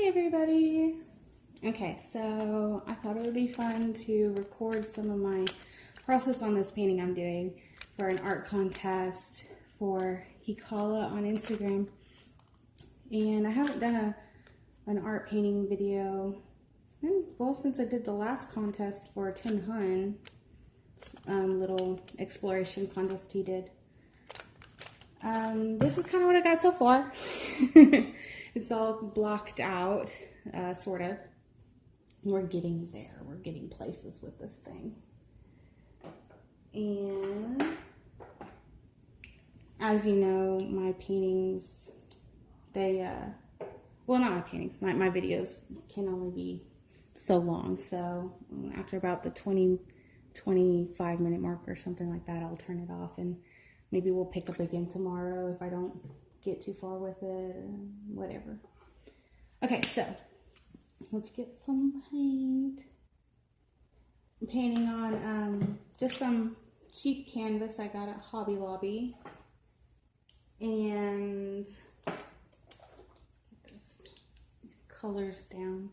Hey everybody! Okay, so I thought it would be fun to record some of my process on this painting I'm doing for an art contest for heikala on Instagram. And I haven't done an art painting video, well, since I did the last contest for Tim Hun, little exploration contest he did. This is kind of what I got so far. It's all blocked out, sort of. We're getting there. We're getting places with this thing. And as you know, my paintings, well, not my paintings, my videos can only be so long. So after about the 25 minute mark or something like that, I'll turn it off and maybe we'll pick up again tomorrow if I don't get too far with it or whatever. Okay, so let's get some paint. I'm painting on just some cheap canvas I got at Hobby Lobby. And get these colors down.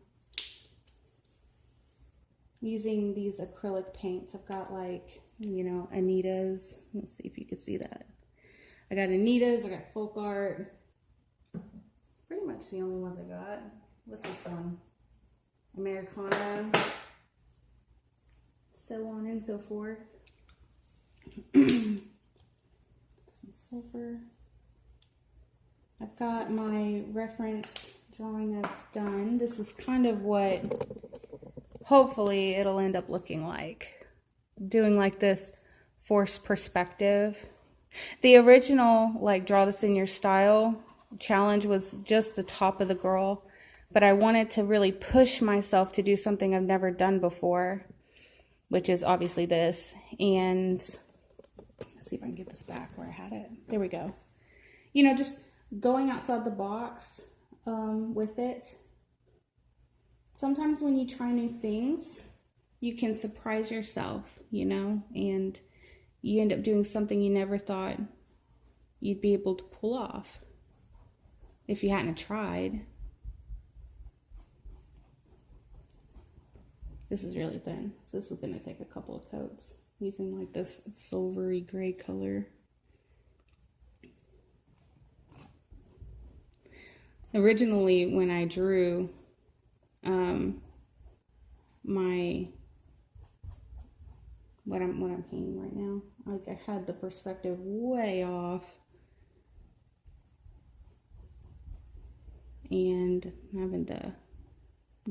Using these acrylic paints, I've got like, you know, Anita's. Let's see if you can see that. I got Anita's, I got Folk Art. Pretty much the only ones I got. What's this one? Americana. So on and so forth. Some silver. I've got my reference drawing I've done. This is kind of what hopefully it'll end up looking like. Doing like this forced perspective. The original, like, draw this in your style challenge was just the top of the girl, but I wanted to really push myself to do something I've never done before, which is obviously this. And let's see if I can get this back where I had it. There we go. You know, just going outside the box with it. Sometimes when you try new things, you can surprise yourself, you know, and you end up doing something you never thought you'd be able to pull off if you hadn't tried. This is really thin, so this is going to take a couple of coats using like this silvery gray color. Originally, when I drew what I'm painting right now, like, I had the perspective way off, and having to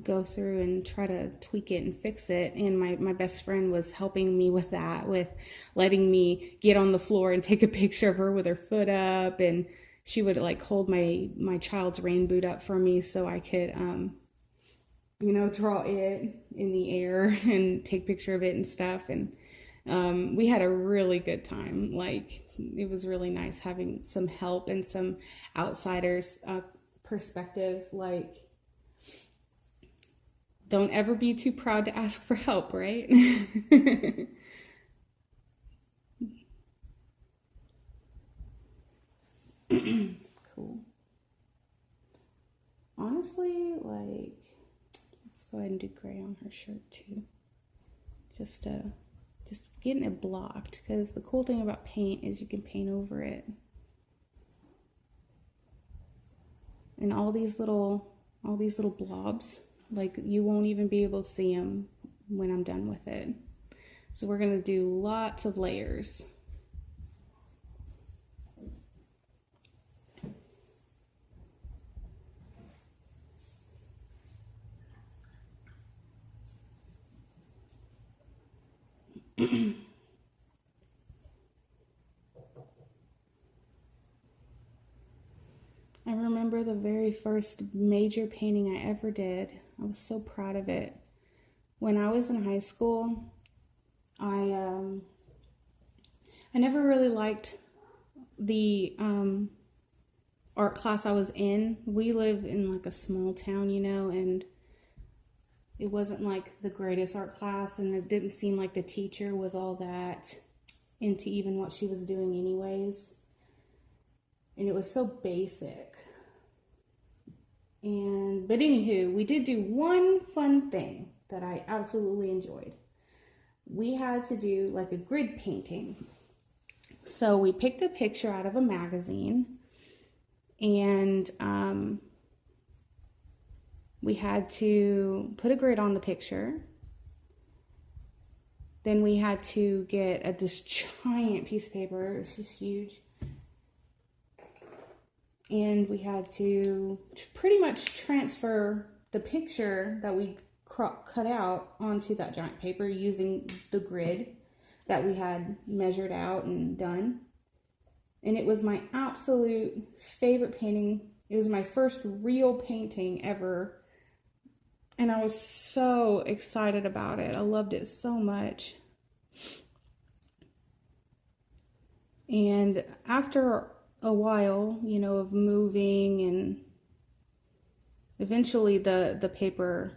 go through and try to tweak it and fix it. And my best friend was helping me with that, with letting me get on the floor and take a picture of her with her foot up, and she would like hold my child's rain boot up for me so I could you know, draw it in the air and take a picture of it and stuff. And we had a really good time. Like, it was really nice having some help and some outsiders perspective. Like, don't ever be too proud to ask for help, right? Cool. Honestly, like, let's go ahead and do gray on her shirt too. Just getting it blocked, because the cool thing about paint is you can paint over it. And all these little blobs, like, you won't even be able to see them when I'm done with it. So we're gonna do lots of layers. I remember the very first major painting I ever did. I was so proud of it. When I was in high school, I never really liked the art class I was in. We live in like a small town, you know, and it wasn't like the greatest art class, and it didn't seem like the teacher was all that into even what she was doing anyways. And it was so basic. But anywho, we did do one fun thing that I absolutely enjoyed. We had to do like a grid painting. So we picked a picture out of a magazine, and we had to put a grid on the picture. Then we had to get this giant piece of paper. It was just huge. And we had to pretty much transfer the picture that we cut out onto that giant paper using the grid that we had measured out and done. And it was my absolute favorite painting. It was my first real painting ever. And I was so excited about it. I loved it so much. And after a while, you know, of moving, and eventually the paper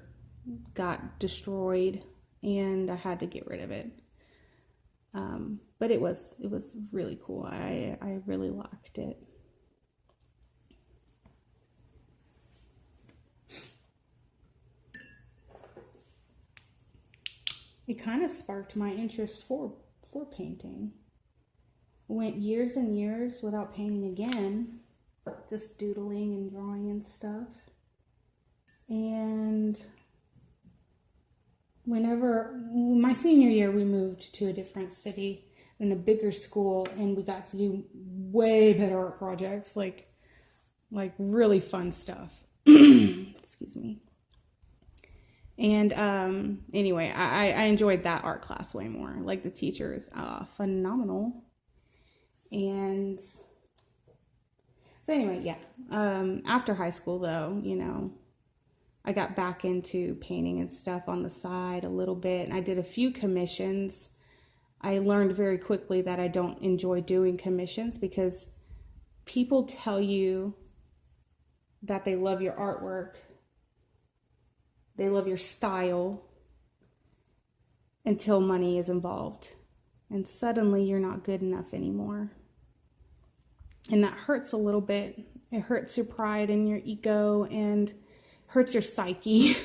got destroyed and I had to get rid of it. But it was really cool. I really liked it. It kind of sparked my interest for painting. I went years and years without painting again, just doodling and drawing and stuff. And whenever my senior year, we moved to a different city in a bigger school, and we got to do way better art projects, like really fun stuff. Excuse me. And anyway, I enjoyed that art class way more. Like, the teacher is phenomenal. And so anyway, yeah. After high school, though, you know, I got back into painting and stuff on the side a little bit. And I did a few commissions. I learned very quickly that I don't enjoy doing commissions because people tell you that they love your artwork, they love your style, until money is involved. And suddenly you're not good enough anymore. And that hurts a little bit. It hurts your pride and your ego and hurts your psyche.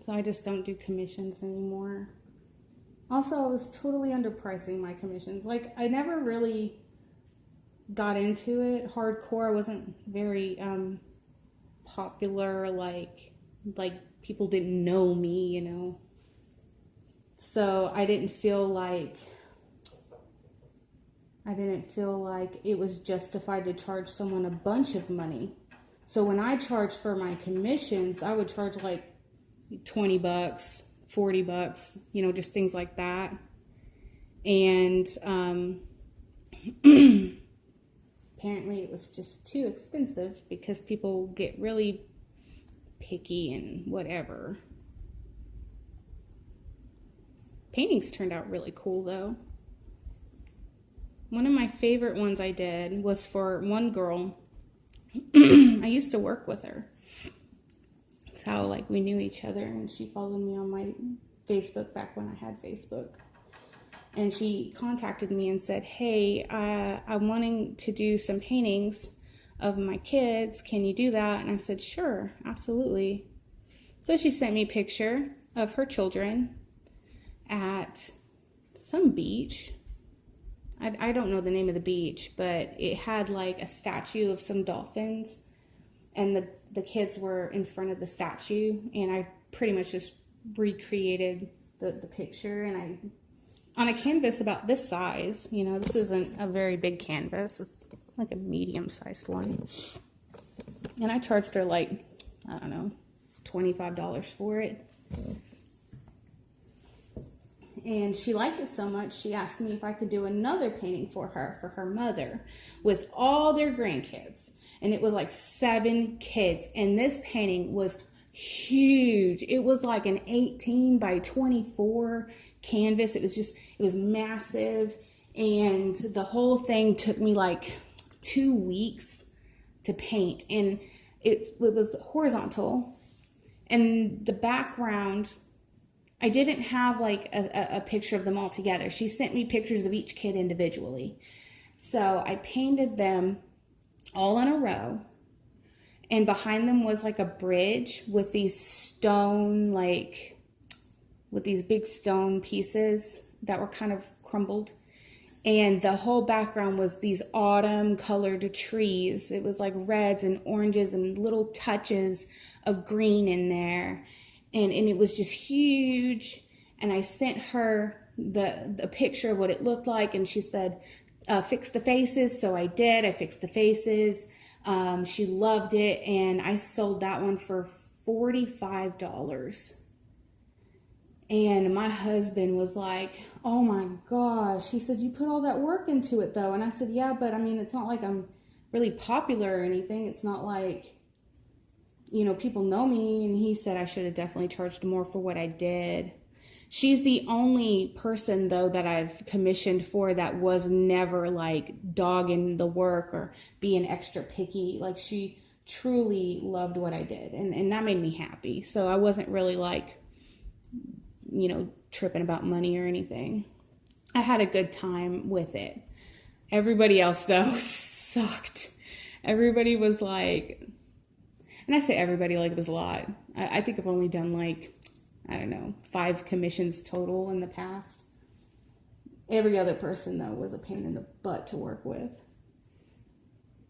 I just don't do commissions anymore. Also, I was totally underpricing my commissions. Like, I never really got into it hardcore. I wasn't very popular, like people didn't know me, you know. So I didn't feel like it was justified to charge someone a bunch of money. So when I charged for my commissions, I would charge like $20, $40, you know, just things like that. And apparently it was just too expensive because people get really picky and whatever. Paintings turned out really cool, though. One of my favorite ones I did was for one girl. I used to work with her. That's how, like, we knew each other, and she followed me on my Facebook back when I had Facebook. And she contacted me and said, hey, I'm wanting to do some paintings of my kids. Can you do that? And I said, sure, absolutely. So she sent me a picture of her children at some beach. I don't know the name of the beach, but it had like a statue of some dolphins, and the kids were in front of the statue, and I pretty much just recreated the picture, and on a canvas about this size, you know, this isn't a very big canvas, it's like a medium-sized one, and I charged her like, I don't know, $25 for it. And she liked it so much, she asked me if I could do another painting for her mother, with all their grandkids. And it was like 7 kids. And this painting was huge. It was like an 18 by 24 canvas. It was massive. And the whole thing took me like 2 weeks to paint. And it was horizontal. And the background, I didn't have like a picture of them all together. She sent me pictures of each kid individually. So I painted them all in a row. And behind them was like a bridge with these stone, like, with these big stone pieces that were kind of crumbled. And the whole background was these autumn colored trees. It was like reds and oranges and little touches of green in there. And it was just huge. And I sent her the picture of what it looked like. And she said, fix the faces. So I did. I fixed the faces. She loved it. And I sold that one for $45. And my husband was like, oh my gosh. He said, you put all that work into it though. And I said, yeah, but I mean, it's not like I'm really popular or anything. It's not like, you know, people know me. And he said I should have definitely charged more for what I did. She's the only person though that I've commissioned for that was never like dogging the work or being extra picky. Like, she truly loved what I did. And that made me happy. So I wasn't really like, you know, tripping about money or anything. I had a good time with it. Everybody else though sucked. Everybody was like, and I say everybody like it was a lot. I think I've only done like, I don't know, 5 commissions total in the past. Every other person though was a pain in the butt to work with.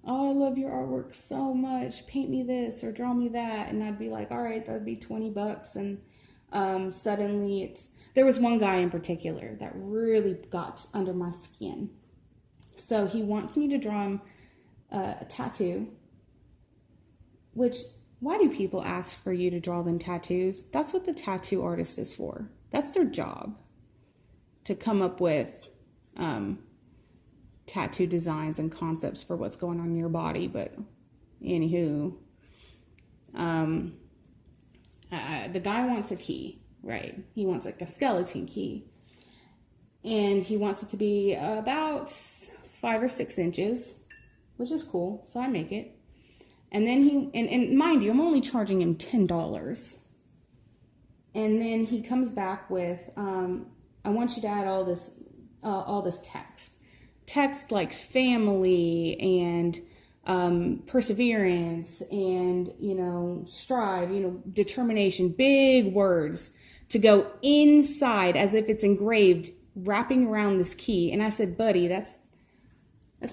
Oh, I love your artwork so much. Paint me this or draw me that. And I'd be like, all right, that'd be $20. And suddenly there was one guy in particular that really got under my skin. So he wants me to draw him a tattoo, which, why do people ask for you to draw them tattoos? That's what the tattoo artist is for. That's their job, to come up with tattoo designs and concepts for what's going on in your body. But anywho, the guy wants a key, right? He wants like a skeleton key. And he wants it to be about 5 or 6 inches, which is cool. So I make it. And then and mind you, I'm only charging him $10. And then he comes back with, I want you to add all this text like family and perseverance and, you know, strive, you know, determination, big words to go inside as if it's engraved, wrapping around this key. And I said, buddy, that's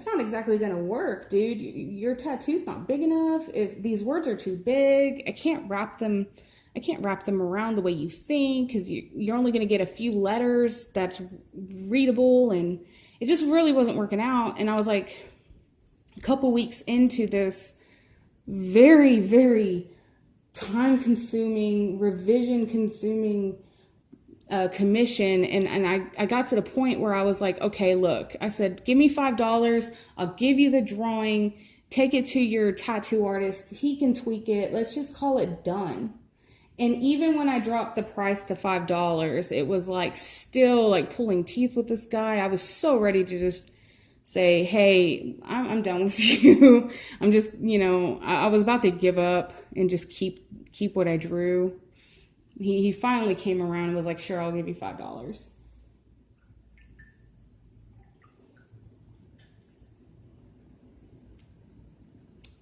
not exactly going to work, dude. Your tattoo's not big enough. If these words are too big, I can't wrap them around the way you think, because you're only going to get a few letters that's readable. And it just really wasn't working out. And I was like, a couple weeks into this very, very time-consuming, revision-consuming commission, and I got to the point where I was like, okay, look, I said, give me $5, I'll give you the drawing, take it to your tattoo artist, he can tweak it, let's just call it done. And even when I dropped the price to $5, it was like still like pulling teeth with this guy. I was so ready to just say, hey, I'm done with you. I'm just, you know, I was about to give up and just keep what I drew. He finally came around and was like, sure, I'll give you $5.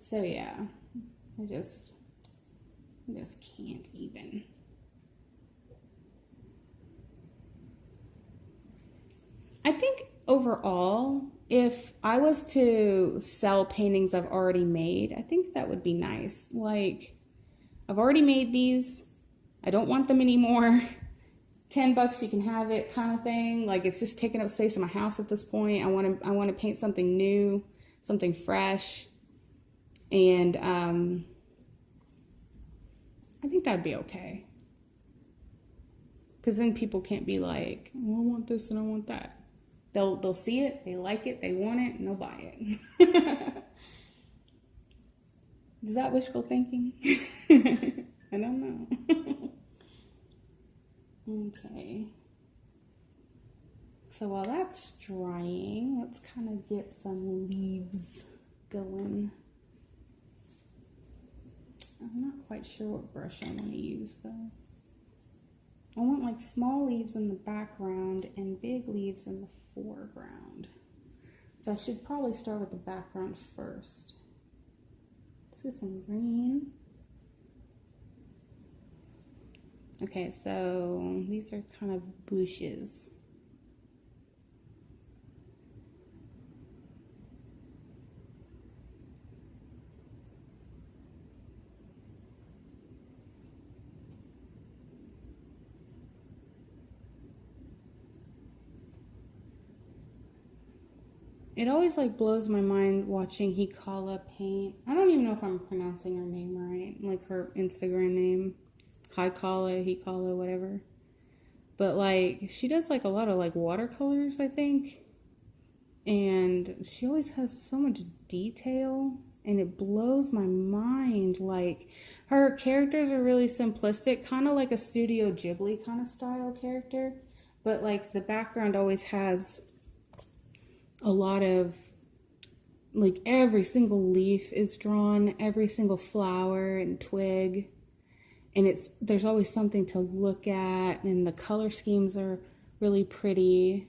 So yeah, I just can't even. I think overall, if I was to sell paintings I've already made, I think that would be nice. Like, I've already made these. I don't want them anymore. $10, you can have it, kind of thing. Like, it's just taking up space in my house at this point. I want to paint something new, something fresh, and I think that'd be okay. Because then people can't be like, well, I want this and I want that. They'll see it, they like it, they want it, and they'll buy it. Is that wishful thinking? I don't know. Okay. So while that's drying, let's kind of get some leaves going. I'm not quite sure what brush I want to use though. I want like small leaves in the background and big leaves in the foreground. So I should probably start with the background first. get some green. Okay, so these are kind of bushes. It always like blows my mind watching Heikala paint. I don't even know if I'm pronouncing her name right, like her Instagram name. Heikala, whatever. But like she does like a lot of like watercolors, I think. And she always has so much detail and it blows my mind. Like her characters are really simplistic, kind of like a Studio Ghibli kind of style character. But like the background always has a lot of, like every single leaf is drawn, every single flower and twig, and there's always something to look at, and the color schemes are really pretty.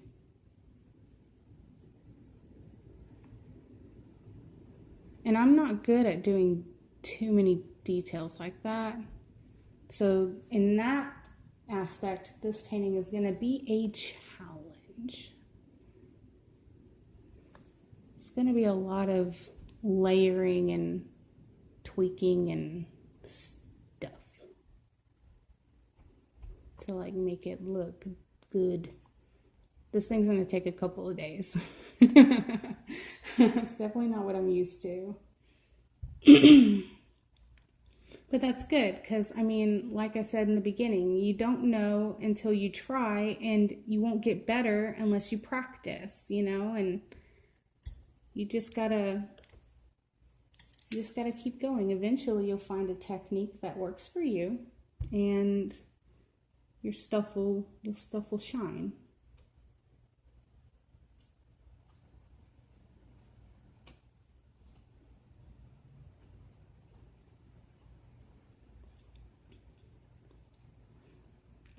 And I'm not good at doing too many details like that, so in that aspect this painting is going to be a challenge. It's going to be a lot of layering and tweaking and stuff to like make it look good. This thing's going to take a couple of days. It's definitely not what I'm used to. But that's good because, I mean, like I said in the beginning, you don't know until you try, and you won't get better unless you practice, you know, and you just gotta keep going. Eventually you'll find a technique that works for you, and your stuff will shine.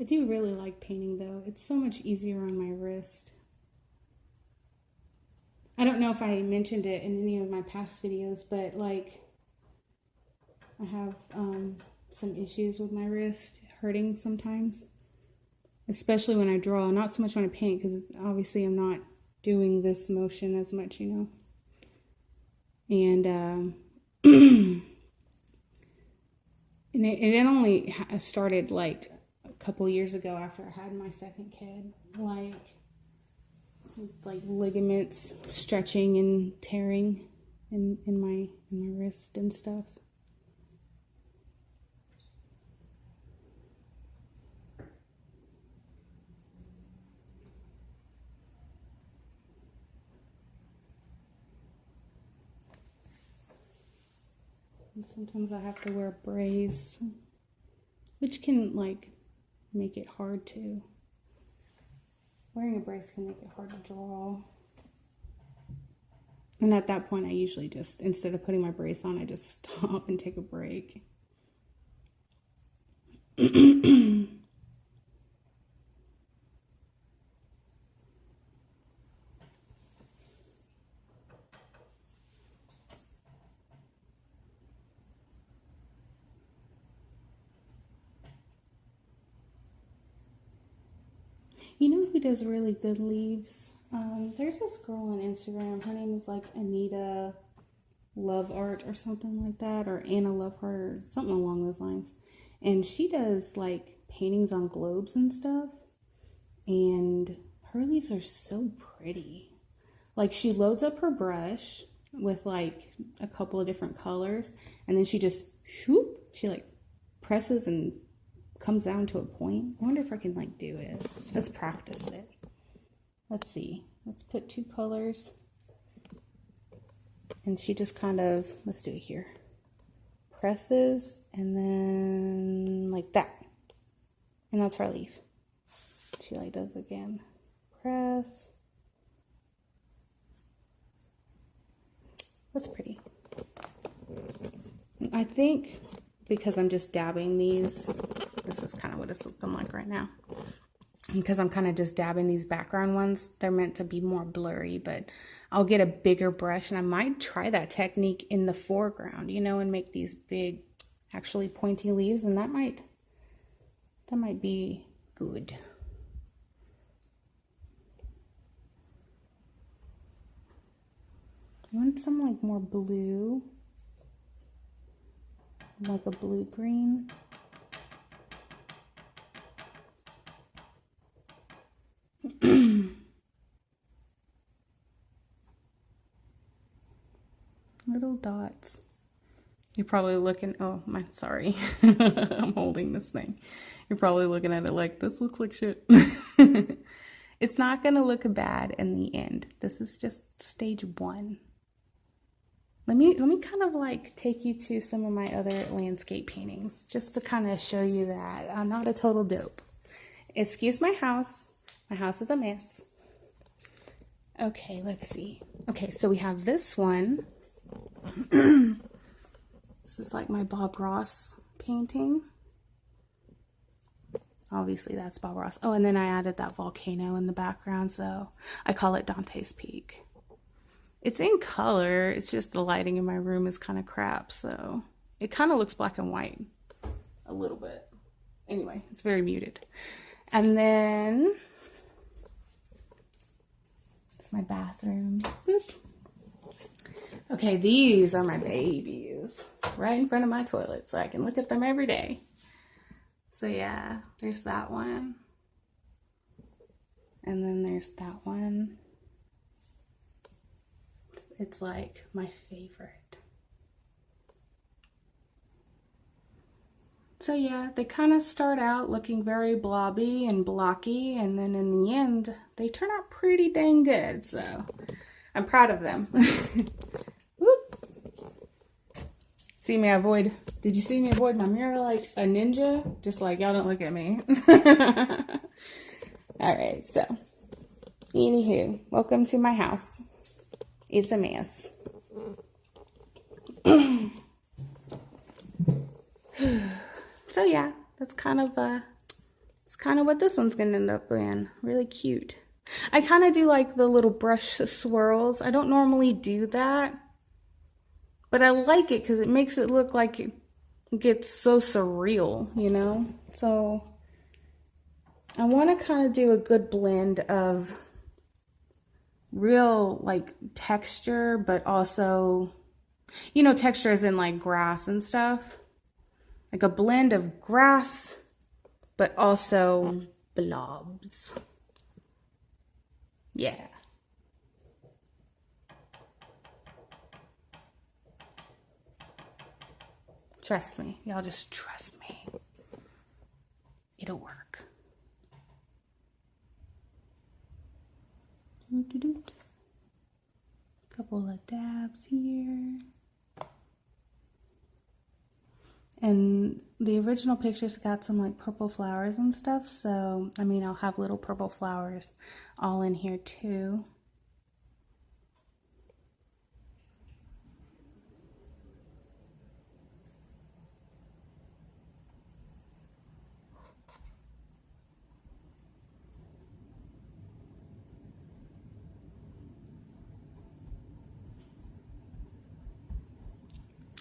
I do really like painting though. It's so much easier on my wrist. I don't know if I mentioned it in any of my past videos, but like I have some issues with my wrist hurting sometimes, especially when I draw, not so much when I paint, because obviously I'm not doing this motion as much, you know. And and it only started like a couple years ago after I had my second kid, like ligaments stretching and tearing in my wrist and stuff. And sometimes I have to wear a brace, which can like make it hard to. Wearing a brace can make it hard to draw. And at that point, I usually just, instead of putting my brace on, I just stop and take a break. You know who does really good leaves? There's this girl on Instagram. Her name is like Anita Love Art or something like that, or Anna Love Art or something along those lines. And she does like paintings on globes and stuff. And her leaves are so pretty. Like she loads up her brush with like a couple of different colors, and then she just whoop, she like presses and comes down to a point. I wonder if I can like do it. Let's practice it. Let's see. Let's put two colors. And she just kind of, let's do it here. Presses and then like that. And that's her leaf. She like does again. Press. That's pretty. I think because I'm just dabbing these, this is kind of what it's looking like right now. because I'm kind of just dabbing these background ones. They're meant to be more blurry, but I'll get a bigger brush and I might try that technique in the foreground, you know, and make these big, actually pointy leaves, and that might be good. I want some like more blue, like a blue-green. Little dots. You're probably looking, oh, sorry. I'm holding this thing. You're probably looking at it like, this looks like shit. It's not gonna look bad in the end. This is just stage one. Let me kind of like take you to some of my other landscape paintings, just to kind of show you that I'm not a total dope. Excuse my house. My house is a mess. Okay, let's see. Okay, so we have this one. This is like my Bob Ross painting. Obviously that's Bob Ross. Oh, and then I added that volcano in the background, so I call it Dante's Peak. It's in color, it's just the lighting in my room is kind of crap, so it kind of looks black and white a little bit. Anyway, it's very muted. And then it's my bathroom. Boop. Okay, these are my babies right in front of my toilet, so I can look at them every day. So yeah, there's that one. And then there's that one. It's like my favorite. So yeah, they kind of start out looking very blobby and blocky, and then in the end, they turn out pretty dang good. So I'm proud of them. Whoop. See me avoid, did you see me avoid my mirror like a ninja? Just like, y'all don't look at me. All right, so anywho, welcome to my house. It's a mess. So yeah, that's kind of what this one's gonna end up in. Really cute. I kind of do like the little brush swirls. I don't normally do that, but I like it because it makes it look like it gets so surreal, you know? So I want to kind of do a good blend of real like texture, but also, you know, texture is in like grass and stuff. Like a blend of grass, but also blobs. Yeah. Trust me. Y'all just trust me. It'll work. Couple of dabs here. And the original pictures got some like purple flowers and stuff, so I mean I'll have little purple flowers all in here too.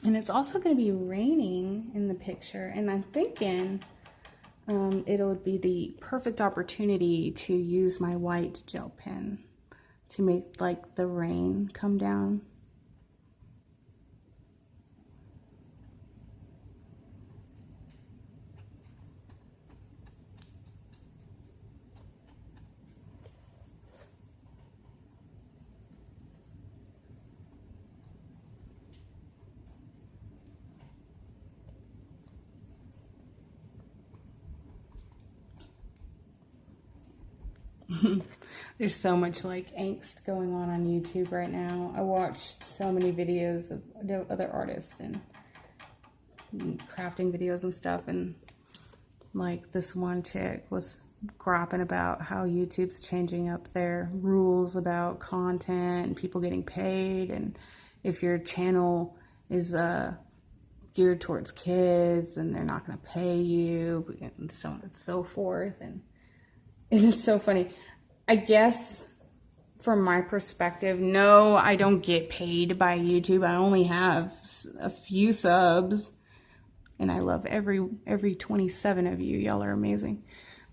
And it's also going to be raining in the picture, and I'm thinking it would be the perfect opportunity to use my white gel pen to make like the rain come down. There's so much like angst going on YouTube right now. I watched so many videos of other artists and crafting videos and stuff, and like this one chick was grapping about how YouTube's changing up their rules about content and people getting paid, and if your channel is geared towards kids, and they're not going to pay you, and so on and so forth. And And it's so funny. I guess from my perspective, no, I don't get paid by YouTube. I only have a few subs, and I love every 27 of you. Y'all are amazing.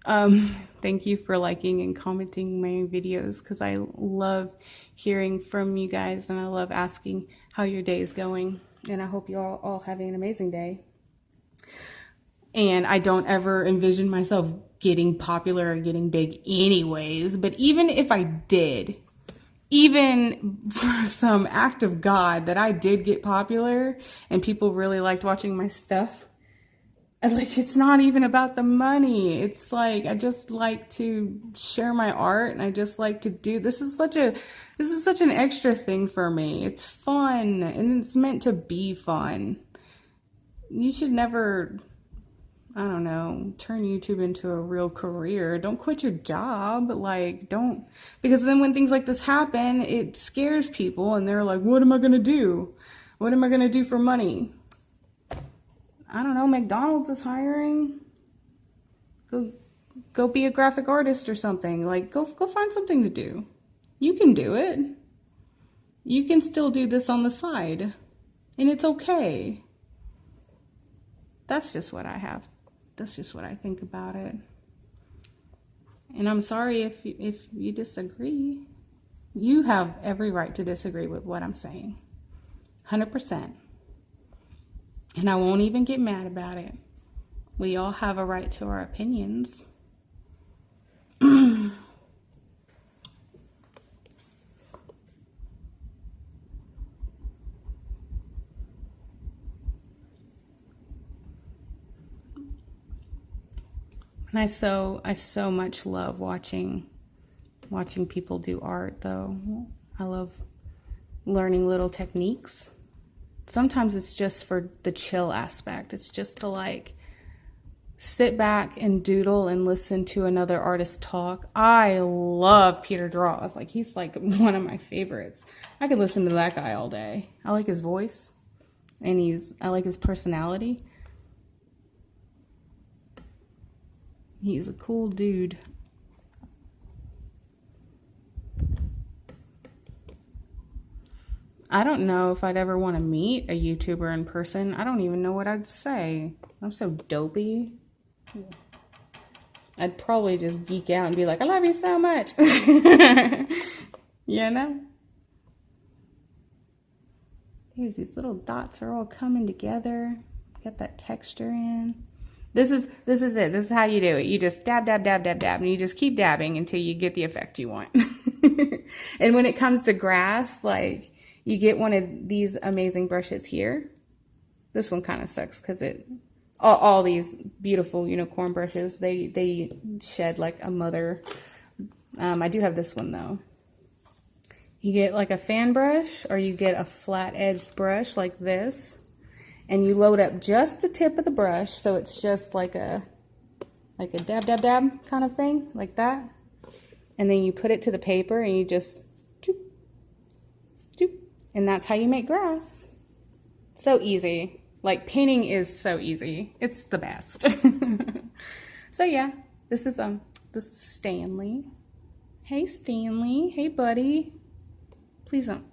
Thank you for liking and commenting my videos, because I love hearing from you guys, and I love asking how your day is going. And I hope you all having an amazing day. And I don't ever envision myself getting popular or getting big anyways. But even if I did, even for some act of God that I did get popular and people really liked watching my stuff, like, it's not even about the money. It's like, I just like to share my art, and I just like to do, this is such an extra thing for me. It's fun, and it's meant to be fun. You should never, I don't know, turn YouTube into a real career. Don't quit your job. Like, don't, because then when things like this happen, it scares people, and they're like, what am I going to do? What am I going to do for money? I don't know, McDonald's is hiring. Go be a graphic artist or something. Like, go find something to do. You can do it. You can still do this on the side, and it's okay. That's just what I have. That's just what I think about it. And I'm sorry if you disagree. You have every right to disagree with what I'm saying. 100%. And I won't even get mad about it. We all have a right to our opinions. And I so much love watching people do art, though. I love learning little techniques. Sometimes it's just for the chill aspect. It's just to, like, sit back and doodle and listen to another artist talk. I love Peter Draws. Like, he's like one of my favorites. I could listen to that guy all day. I like his voice, and I like his personality. He's a cool dude. I don't know if I'd ever want to meet a YouTuber in person. I don't even know what I'd say. I'm so dopey. I'd probably just geek out and be like, I love you so much. You know? Here's these little dots are all coming together. Get that texture in. This is it. This is how you do it. You just dab, dab, dab, dab, dab, and you just keep dabbing until you get the effect you want. And when it comes to grass, like, you get one of these amazing brushes here. This one kind of sucks because all these beautiful unicorn brushes, they shed like a mother. I do have this one though. You get like a fan brush, or you get a flat edged brush like this, and you load up just the tip of the brush, so it's just like a dab, dab, dab kind of thing, like that. And then you put it to the paper, and you just doop, doop, and that's how you make grass. So easy. Like, painting is so easy. It's the best. So yeah, this is Stanley. Hey Stanley. Hey buddy. Please don't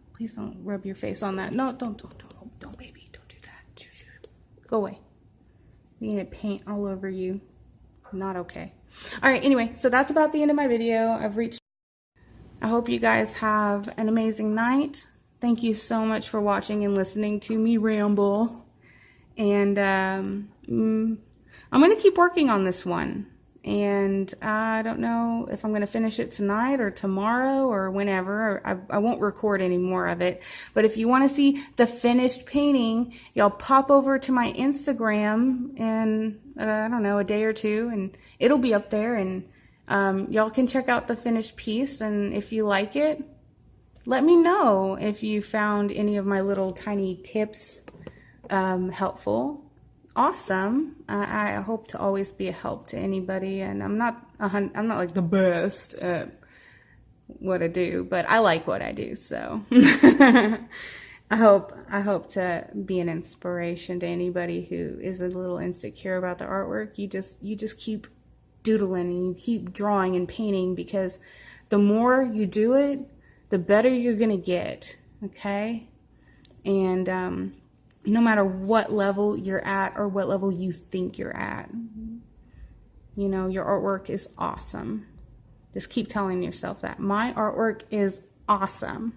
rub your face on that. No, don't baby. Don't do that. Go away. You need paint all over you. Not okay. All right, anyway, so that's about the end of my video. I hope you guys have an amazing night. Thank you so much for watching and listening to me ramble. And I'm going to keep working on this one. And I don't know if I'm going to finish it tonight or tomorrow or whenever. I won't record any more of it. But if you want to see the finished painting, y'all pop over to my Instagram in, I don't know, a day or two. And it'll be up there. And y'all can check out the finished piece. And if you like it, let me know if you found any of my little tiny tips helpful. Awesome. I hope to always be a help to anybody, and I'm not like the best at what I do, but I like what I do, so I hope to be an inspiration to anybody who is a little insecure about their artwork. You just keep doodling and you keep drawing and painting, because the more you do it, the better you're going to get, okay? And no matter what level you're at or what level you think you're at, you know, your artwork is awesome. Just keep telling yourself that. My artwork is awesome.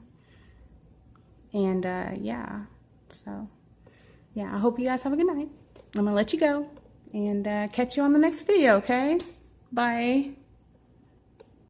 And yeah, so yeah, I hope you guys have a good night. I'm going to let you go and catch you on the next video, okay? Bye.